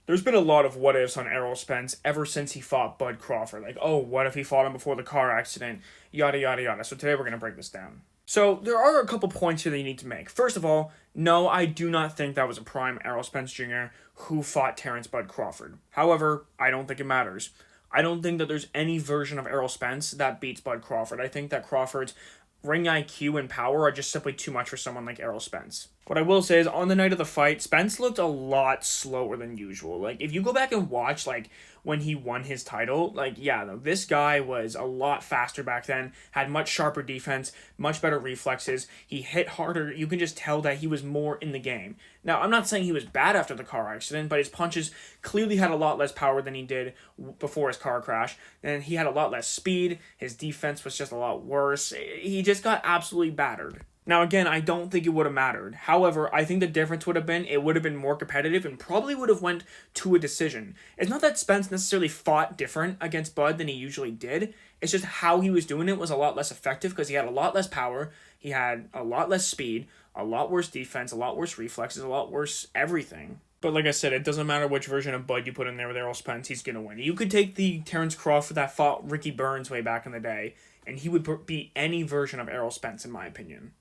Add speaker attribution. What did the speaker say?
Speaker 1: There's been a lot of what ifs on Errol Spence ever since he fought Bud Crawford. Like, oh, what if he fought him before the car accident? Yada, yada, yada. So today we're going to break this down. So there are a couple points here that you need to make. First of all, no, I do not think that was a prime Errol Spence Jr. who fought Terrence Bud Crawford. However, I don't think it matters. I don't think that there's any version of Errol Spence that beats Bud Crawford. I think that Crawford's ring IQ and power are just simply too much for someone like Errol Spence. What I will say is, on the night of the fight, Spence looked a lot slower than usual. Like, if you go back and watch, like, when he won his title, like, yeah, this guy was a lot faster back then, had much sharper defense, much better reflexes, he hit harder, you can just tell that he was more in the game. Now, I'm not saying he was bad after the car accident, but his punches clearly had a lot less power than he did before his car crash, and he had a lot less speed, his defense was just a lot worse, he just got absolutely battered. Now, again, I don't think it would have mattered. However, I think the difference would have been it would have been more competitive and probably would have went to a decision. It's not that Spence necessarily fought different against Bud than he usually did. It's just how he was doing it was a lot less effective because he had a lot less power, he had a lot less speed, a lot worse defense, a lot worse reflexes, a lot worse everything. But like I said, it doesn't matter which version of Bud you put in there with Errol Spence, he's going to win. You could take the Terrence Crawford that fought Ricky Burns way back in the day, and he would beat any version of Errol Spence, in my opinion.